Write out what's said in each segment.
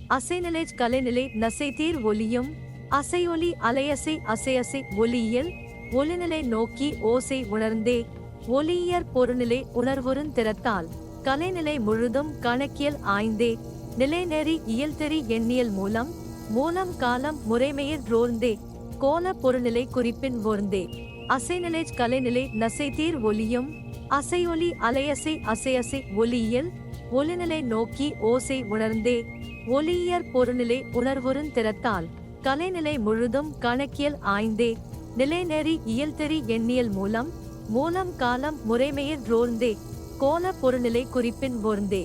அசைநிலை கலைநிலை நசைதீர் ஒலியும் அசையொலி அலையசை அசையசை ஒலியியல் ஒலிநிலை நோக்கி ஓசை உணர்ந்தே ஒலியியற் பொருநிலை உணர்வுறுந் திறத்தால் கலைநிலை முழுதும் கணக்கியல் ஆய்ந்தே நிலைநெறி இயல்தெறி எண்ணியல் மூலம் மூலம் காலம் முறைமையிற் ரோர்ந்தே கோல பொருநிலை குறிப்பின் ஓர்ந்தே அசைநிலை கலைநிலை நசைதீர் ஒலியும் அசையொலி அலையசை அசையசை ஒலியியல் ஒலிநிலை நோக்கி ஓசை உணர்ந்தே ஒலியியற் பொருநிலை உணர்வுறுந் திறத்தால் கலைநிலை முழுதும் கணக்கியல் ஆய்ந்தே நிலைநெறி இயல்தெறி எண்ணியல் மூலம் மூலம் காலம் முறைமையிற் ரோர்ந்தே கோல பொருநிலை குறிப்பின் ஓர்ந்தே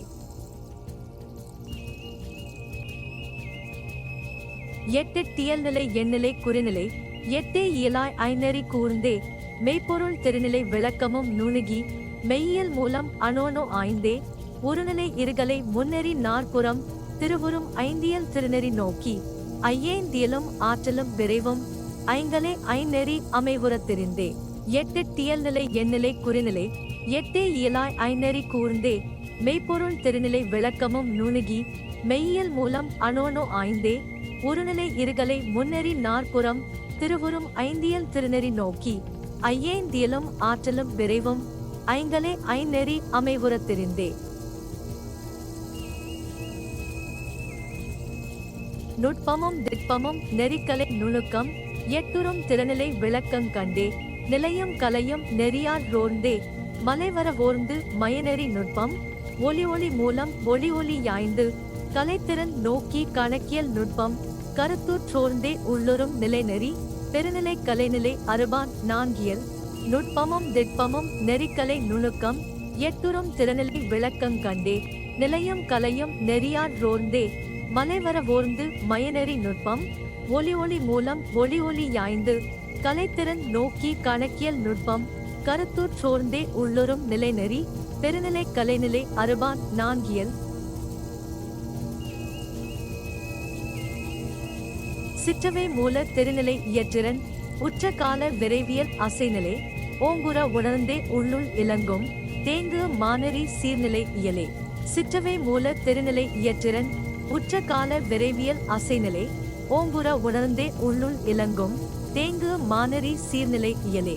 எட்டெட்டியல்நிலை எண்ணிலை குறிநிலை எட்டே இயலாய் ஐநெறி கூர்ந்தே மெய்ப்பொருள் திருநிலை விளக்கமும் நுணுகி மெய்யியல் மூலம் அனோனோ ஆய்ந்தே உருநிலை இருகலை முன்னெறி நாற்புறம் திருவுறும் ஐந்தியல் திருநெறி நோக்கி ஐயேந்தியலும் ஆற்றலும் விரைவும் ஐங்கலே ஐநெறி அமைவுறத் தெரிந்தே எட்டெட்டியல்நிலை எண்ணிலை குறிநிலை எட்டே இயலாய் ஐநெறி கூர்ந்தே மெய்ப்பொருள் திருநிலை விளக்கமும் நுணுகி மெய்யியல் மூலம் அனோனோ ஆய்ந்தே உருநிலை இருகலை முன்னெறி நாற்புறம் திருவுறும் ஐந்தியல் திருநெறி நோக்கி ஐயேந்தியலும் ஆற்றலும் விரைவும் ஐங்கலே ஐநெறி அமைவுறத் தெரிந்தே நுட்பமும் திட்பமும் நெறிக்கலை நுணுக்கம் எட்டுறும் திறநிலை விளக்கங் கண்டே நிலையும் கலையும் நெறியார் ரோர்ந்தே மலைவர ஓர்ந்து மயநெறி நுட்பம் ஒலி ஒளி மூலம் ஒளி ஒளி யாய்ந்து கலைத்திறன் நோக்கி கணக்கியல் நுட்பம் கருத்துற்றோர்ந்தே உள்ளுறும் நிலைநெறி பெருநிலை கலைநிலை அறுபான் நான்கியல் நுட்பமும் திட்பமும் நெறிக்கலை நுணுக்கம் எட்டுறும் திறநிலை விளக்கங் கண்டே நிலையும் கலையும் நெறியார் ரோர்ந்தே மலைவர ஓர்ந்து மயநெறி நுட்பம் ஒலி ஒளி மூலம் ஒளி ஒளி யாய்ந்து கலைத்திறன் நோக்கி கணக்கியல் நுட்பம் கருத்துற்றோர்ந்தே உள்ளுறும் நிலைநெறி பெருநிலை கலைநிலை அறுபான் நான்கியல் சிற்றவை மூல திருநிலை இயற்றிறன் உச்ச கால விரைவியல் அசைநிலை ஓங்குற உணர்ந்தே உள்ளுள் இலங்கும் தேங்கு மானரி சீர்நிலை இயலே சிற்றவை மூல திருநிலை இயற்றிறன் உச்ச கால விரைவியல் அசைநிலை ஓங்குற உணர்ந்தே உள்ளுள் இலங்கும் தேங்கு மானரி சீர்நிலை இயலே